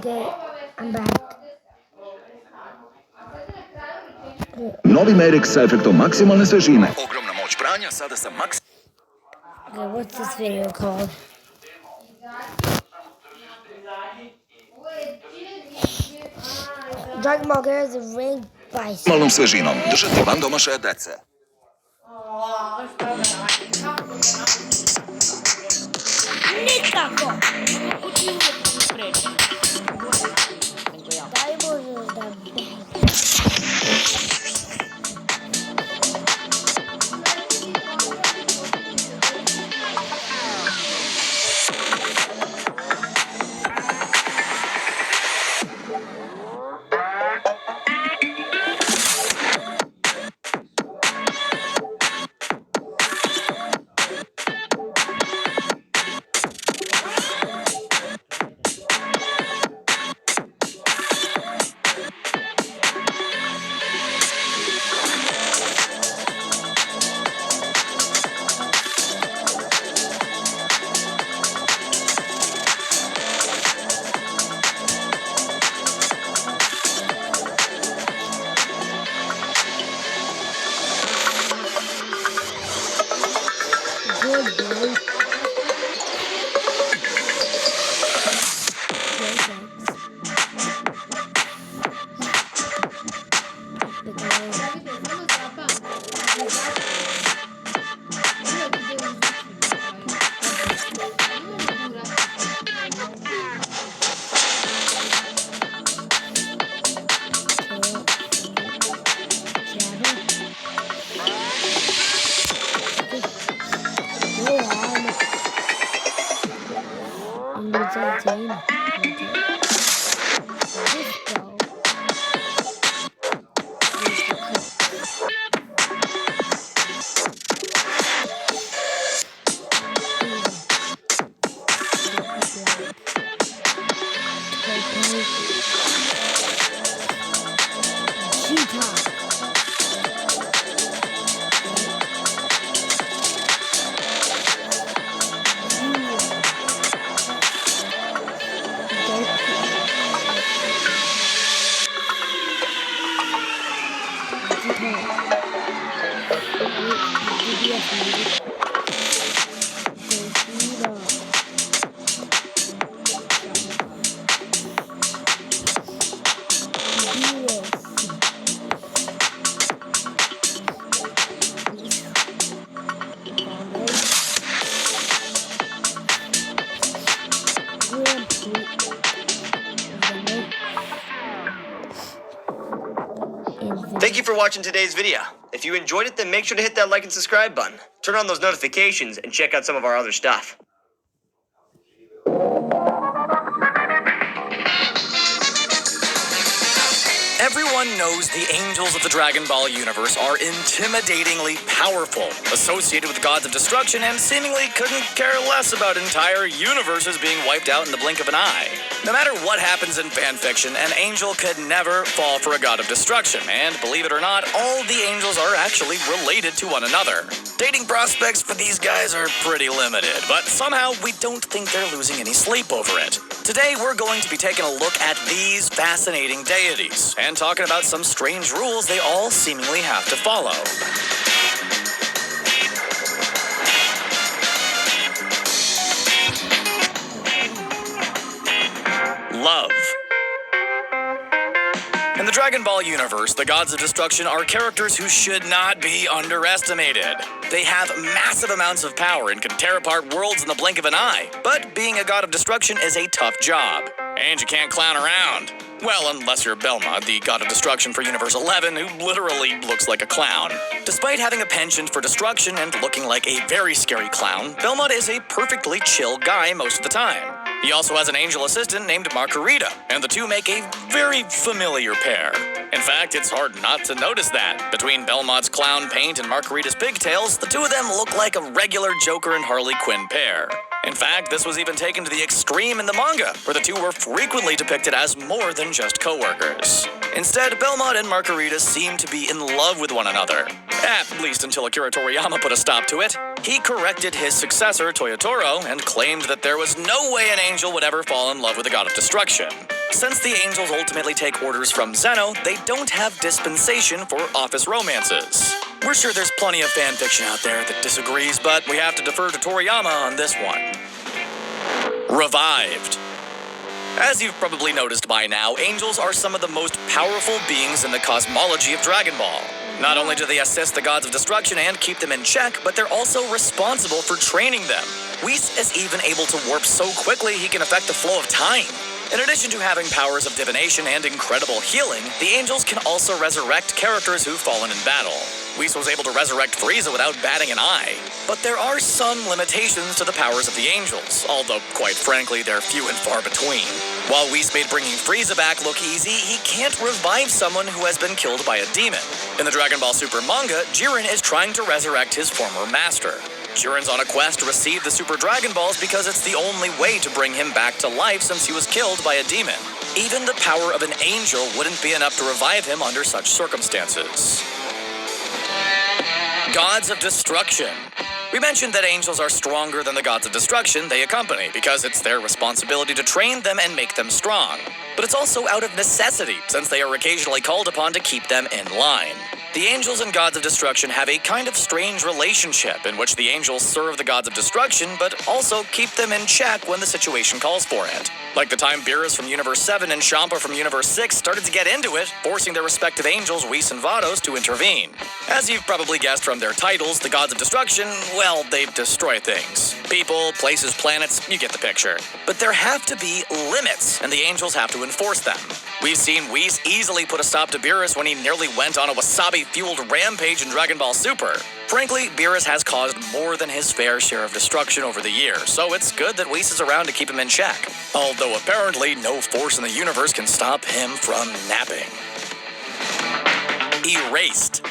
Okay, I'm back. Novi Merix sa efektom maksimalne svežine. Ogromna moć pranja sada sa Okay, what's this video called? Dragon Ball Girls Ring by maksimalnom svežinom. Držati van domašaja dece. Nikako! Daj Bože da Thank you for watching today's video. If you enjoyed it, then make sure to hit that like and subscribe button. Turn on those notifications and check out some of our other stuff. Everyone knows the angels of the Dragon Ball universe are intimidatingly powerful, associated with gods of destruction, and seemingly couldn't care less about entire universes being wiped out in the blink of an eye. No matter what happens in fanfiction, an angel could never fall for a god of destruction, and believe it or not, all the angels are actually related to one another. Dating prospects for these guys are pretty limited, but somehow we don't think they're losing any sleep over it. Today we're going to be taking a look at these fascinating deities, and talking about some strange rules they all seemingly have to follow. Love. In the Dragon Ball universe, the gods of destruction are characters who should not be underestimated. They have massive amounts of power and can tear apart worlds in the blink of an eye, but being a god of destruction is a tough job, and you can't clown around. Well, unless you're Belma, the god of destruction for Universe 11, who literally looks like a clown. Despite having a penchant for destruction and looking like a very scary clown, Belmont is a perfectly chill guy most of the time. He also has an angel assistant named Margarita, and the two make a very familiar pair. In fact, it's hard not to notice that. Between Belmont's clown paint and Margarita's pigtails, the two of them look like a regular Joker and Harley Quinn pair. In fact, this was even taken to the extreme in the manga, where the two were frequently depicted as more than just co-workers. Instead, Belmont and Margarita seem to be in love with one another. At least until Akira Toriyama put a stop to it. He corrected his successor, Toyotaro, and claimed that there was no way an angel would ever fall in love with the god of destruction. Since the angels ultimately take orders from Zeno, they don't have dispensation for office romances. We're sure there's plenty of fan fiction out there that disagrees, but we have to defer to Toriyama on this one. Revived. As you've probably noticed by now, angels are some of the most powerful beings in the cosmology of Dragon Ball. Not only do they assist the gods of destruction and keep them in check, but they're also responsible for training them. Whis is even able to warp so quickly he can affect the flow of time. In addition to having powers of divination and incredible healing, the angels can also resurrect characters who've fallen in battle. Whis was able to resurrect Frieza without batting an eye. But there are some limitations to the powers of the angels, although, quite frankly, they're few and far between. While Whis made bringing Frieza back look easy, he can't revive someone who has been killed by a demon. In the Dragon Ball Super manga, Jiren is trying to resurrect his former master. Jiren's on a quest to receive the Super Dragon Balls because it's the only way to bring him back to life since he was killed by a demon. Even the power of an angel wouldn't be enough to revive him under such circumstances. Gods of Destruction. We mentioned that angels are stronger than the gods of destruction they accompany because it's their responsibility to train them and make them strong. But it's also out of necessity since they are occasionally called upon to keep them in line. The angels and gods of destruction have a kind of strange relationship in which the angels serve the gods of destruction but also keep them in check when the situation calls for it. Like the time Beerus from Universe 7 and Champa from Universe 6 started to get into it, forcing their respective angels, Whis and Vados, to intervene. As you've probably guessed from their titles, the gods of destruction, well, they destroy things. People, places, planets, you get the picture. But there have to be limits, and the angels have to enforce them. We've seen Whis easily put a stop to Beerus when he nearly went on a wasabi-fueled rampage in Dragon Ball Super. Frankly, Beerus has caused more than his fair share of destruction over the years, so it's good that Whis is around to keep him in check. Although apparently no force in the universe can stop him from napping. Erased.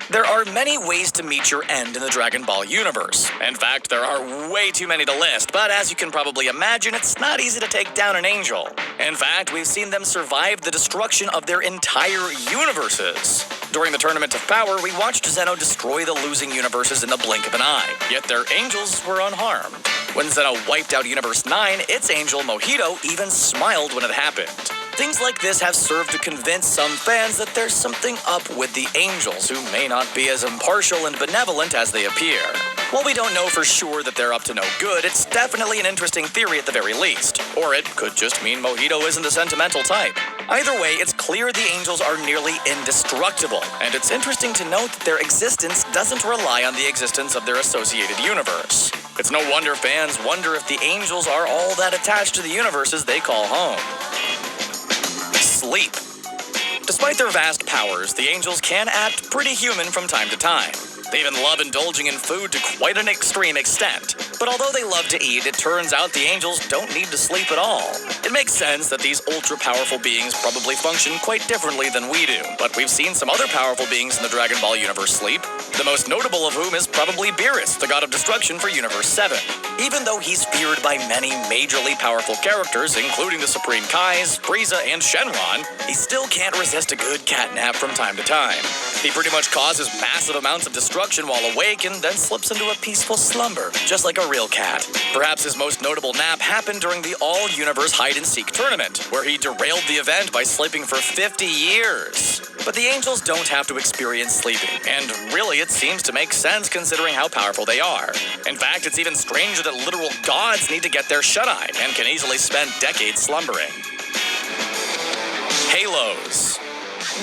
There are many ways to meet your end in the Dragon Ball universe. In fact, there are way too many to list, but as you can probably imagine, it's not easy to take down an angel. In fact, we've seen them survive the destruction of their entire universes. During the Tournament of Power, we watched Zeno destroy the losing universes in the blink of an eye, yet their angels were unharmed. When Zeno wiped out Universe 9, its angel Mojito even smiled when it happened. Things like this have served to convince some fans that there's something up with the angels who may not be as impartial and benevolent as they appear. While we don't know for sure that they're up to no good, it's definitely an interesting theory at the very least. Or it could just mean Mojito isn't a sentimental type. Either way, it's clear the angels are nearly indestructible, and it's interesting to note that their existence doesn't rely on the existence of their associated universe. It's no wonder fans wonder if the angels are all that attached to the universes they call home. Sleep. Despite their vast powers, the angels can act pretty human from time to time. They even love indulging in food to quite an extreme extent. But although they love to eat, it turns out the angels don't need to sleep at all. It makes sense that these ultra-powerful beings probably function quite differently than we do, but we've seen some other powerful beings in the Dragon Ball universe sleep, the most notable of whom is probably Beerus, the god of destruction for Universe 7. Even though he's feared by many majorly powerful characters, including the Supreme Kais, Frieza, and Shenron, he still can't resist a good cat nap from time to time. He pretty much causes massive amounts of destruction while awake and then slips into a peaceful slumber, just like a real cat. Perhaps his most notable nap happened during the All-Universe Hide-and-Seek tournament, where he derailed the event by sleeping for 50 years. But the angels don't have to experience sleeping, and really it seems to make sense considering how powerful they are. In fact, it's even stranger that literal gods need to get their shut-eye and can easily spend decades slumbering. Halos.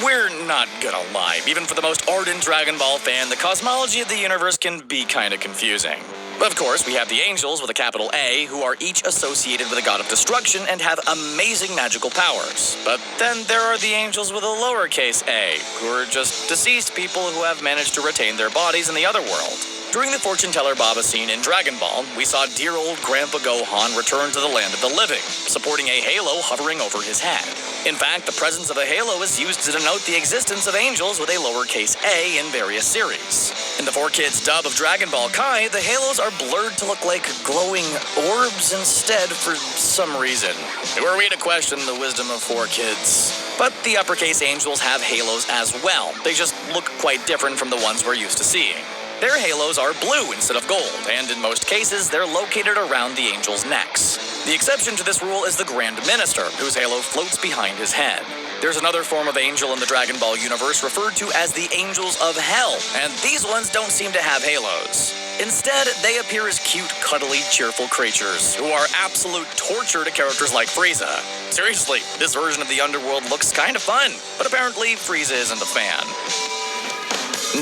We're not gonna lie, even for the most ardent Dragon Ball fan, the cosmology of the universe can be kinda confusing. Of course, we have the angels with a capital A, who are each associated with a god of destruction and have amazing magical powers. But then there are the angels with a lowercase a, who are just deceased people who have managed to retain their bodies in the other world. During the Fortune Teller Baba scene in Dragon Ball, we saw dear old Grandpa Gohan return to the land of the living, supporting a halo hovering over his head. In fact, the presence of a halo is used to denote the existence of angels with a lowercase a in various series. In the 4Kids dub of Dragon Ball Kai, the halos are blurred to look like glowing orbs instead for some reason. Who are we to question the wisdom of 4Kids? But the uppercase angels have halos as well. They just look quite different from the ones we're used to seeing. Their halos are blue instead of gold, and in most cases, they're located around the angels' necks. The exception to this rule is the Grand Minister, whose halo floats behind his head. There's another form of angel in the Dragon Ball universe referred to as the Angels of Hell, and these ones don't seem to have halos. Instead, they appear as cute, cuddly, cheerful creatures who are absolute torture to characters like Frieza. Seriously, this version of the underworld looks kind of fun, but apparently Frieza isn't a fan.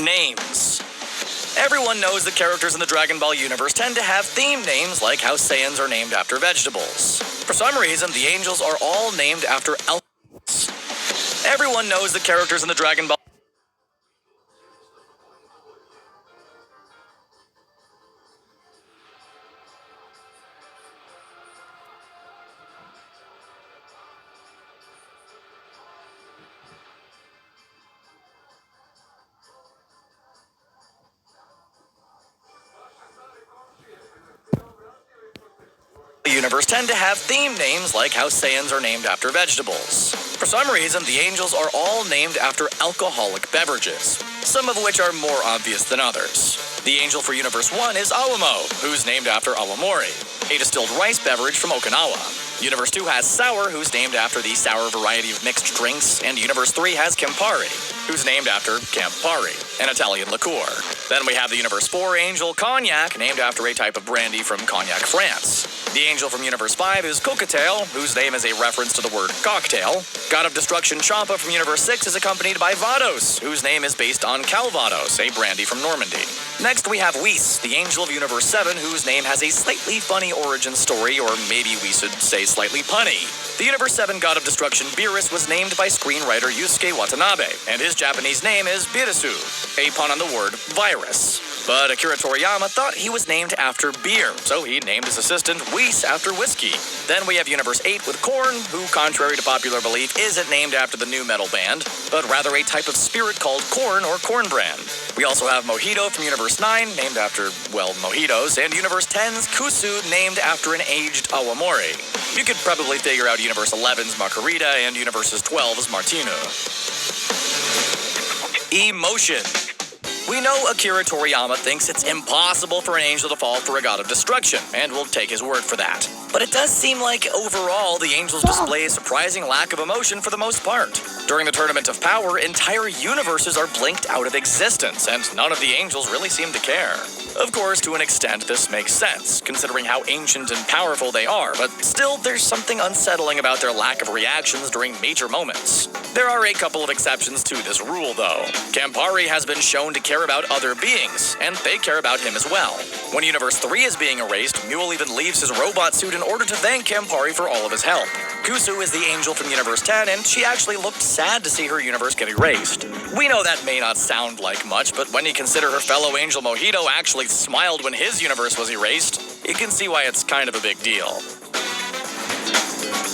Names. Everyone knows that characters in the Dragon Ball universe tend to have theme names like how Saiyans are named after vegetables. For some reason, the angels are all named after alcohols. Everyone knows that characters in the Dragon Ball universe tend to have theme names like how Saiyans are named after vegetables. For some reason, the angels are all named after alcoholic beverages, some of which are more obvious than others. The angel for Universe 1 is Awamo, who's named after awamori, a distilled rice beverage from Okinawa. Universe 2 has Sour, who's named after the sour variety of mixed drinks, and Universe 3 has Campari, who's named after Campari, an Italian liqueur. Then we have the Universe 4 angel, Cognac, named after a type of brandy from Cognac, France. The angel from Universe 5 is Cocktail, whose name is a reference to the word cocktail. God of Destruction Champa from Universe 6 is accompanied by Vados, whose name is based on Calvados, a brandy from Normandy. Next we have Whis, the angel of Universe 7, whose name has a slightly funny origin story, or maybe we should say slightly punny. The Universe 7 God of Destruction Beerus was named by screenwriter Yusuke Watanabe, and his Japanese name is Birisu, a pun on the word virus. But Akira Toriyama thought he was named after beer, so he named his assistant Whis after whiskey. Then we have Universe 8 with Korn, who, contrary to popular belief, isn't named after the new metal band, but rather a type of spirit called corn or corn bran. We also have Mojito from Universe 9, named after, well, mojitos, and Universe 10's Kusu, named after an aged awamori. You could probably figure out Universe 11's Margarita and Universe 12's Martino. Emotion. We know Akira Toriyama thinks it's impossible for an angel to fall for a god of destruction, and we'll take his word for that. But it does seem like, overall, the angels display a surprising lack of emotion for the most part. During the Tournament of Power, entire universes are blinked out of existence, and none of the angels really seem to care. Of course, to an extent, this makes sense, considering how ancient and powerful they are, but still, there's something unsettling about their lack of reactions during major moments. There are a couple of exceptions to this rule, though. Campari has been shown to care about other beings, and they care about him as well. When Universe 3 is being erased, Mule even leaves his robot suit in order to thank Campari for all of his help. Kusu is the angel from Universe 10, and she actually looked sad to see her universe get erased. We know that may not sound like much, but when you consider her fellow angel Mojito actually smiled when his universe was erased, you can see why it's kind of a big deal.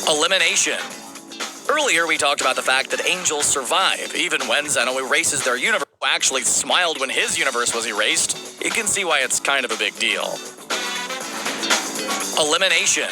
Elimination. Earlier, we talked about the fact that angels survive, even when Zeno erases their universe. Actually smiled when his universe was erased. You can see why it's kind of a big deal. Elimination.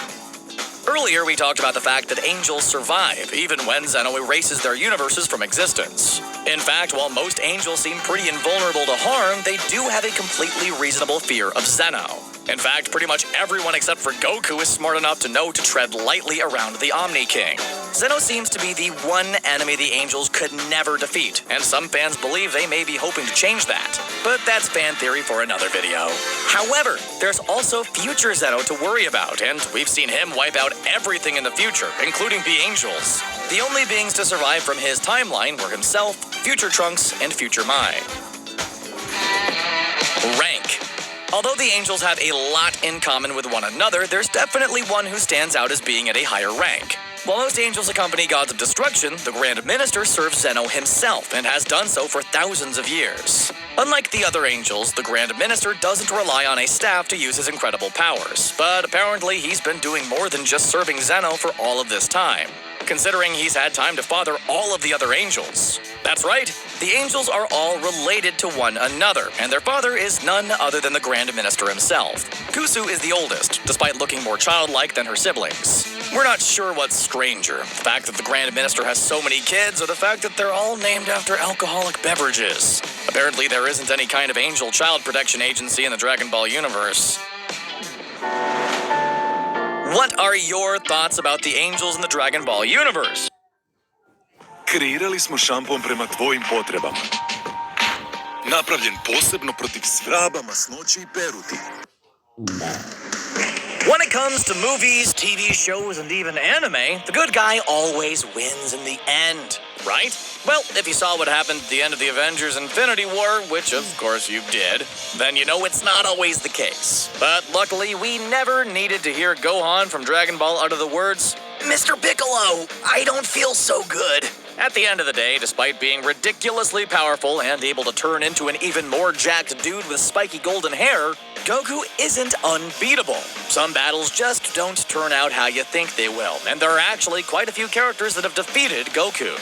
Earlier, we talked about the fact that angels survive, even when Zeno erases their universes from existence. In fact, while most angels seem pretty invulnerable to harm, they do have a completely reasonable fear of Zeno. In fact, pretty much everyone except for Goku is smart enough to know to tread lightly around the Omni King. Zeno seems to be the one enemy the angels could never defeat, and some fans believe they may be hoping to change that. But that's fan theory for another video. However, there's also future Zeno to worry about, and we've seen him wipe out everything in the future, including the angels. The only beings to survive from his timeline were himself, Future Trunks, and Future Mai. Rank. Although the angels have a lot in common with one another, there's definitely one who stands out as being at a higher rank. While most angels accompany gods of destruction, the Grand Minister serves Zeno himself and has done so for thousands of years. Unlike the other angels, the Grand Minister doesn't rely on a staff to use his incredible powers, but apparently he's been doing more than just serving Zeno for all of this time, considering he's had time to father all of the other angels. That's right, The angels are all related to one another, and their father is none other than the Grand Minister himself. Kusu is the oldest, despite looking more childlike than her siblings. We're not sure what's stranger, the fact that the Grand Minister has so many kids, or the fact that they're all named after alcoholic beverages. Apparently, there isn't any kind of angel child protection agency in the Dragon Ball universe. What are your thoughts about the angels in the Dragon Ball universe? Kreirali smo šampon prema tvojim potrebama. Napravljen posebno protiv svraba, masnoći I peruti. When it comes to movies, TV shows, and even anime, the good guy always wins in the end, right? Well, if you saw what happened at the end of the Avengers Infinity War, which of course you did, then you know it's not always the case. But luckily, we never needed to hear Gohan from Dragon Ball utter the words, "Mr. Piccolo, I don't feel so good." At the end of the day, despite being ridiculously powerful and able to turn into an even more jacked dude with spiky golden hair, Goku isn't unbeatable. Some battles just don't turn out how you think they will, and there are actually quite a few characters that have defeated Goku.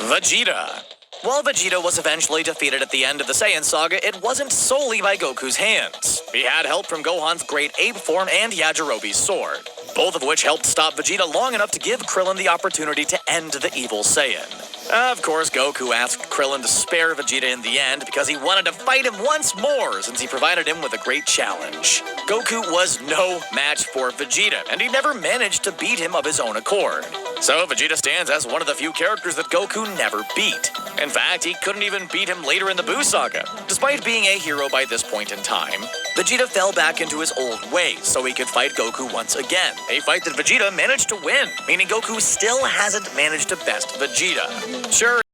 Vegeta. While Vegeta was eventually defeated at the end of the Saiyan saga, it wasn't solely by Goku's hands. He had help from Gohan's Great Ape form and Yajirobe's sword, both of which helped stop Vegeta long enough to give Krillin the opportunity to end the evil Saiyan. Of course, Goku asked Krillin to spare Vegeta in the end because he wanted to fight him once more since he provided him with a great challenge. Goku was no match for Vegeta, and he never managed to beat him of his own accord. So Vegeta stands as one of the few characters that Goku never beat. In fact, he couldn't even beat him later in the Buu saga. Despite being a hero by this point in time, Vegeta fell back into his old ways so he could fight Goku once again. A fight that Vegeta managed to win, meaning Goku still hasn't managed to best Vegeta. Sure,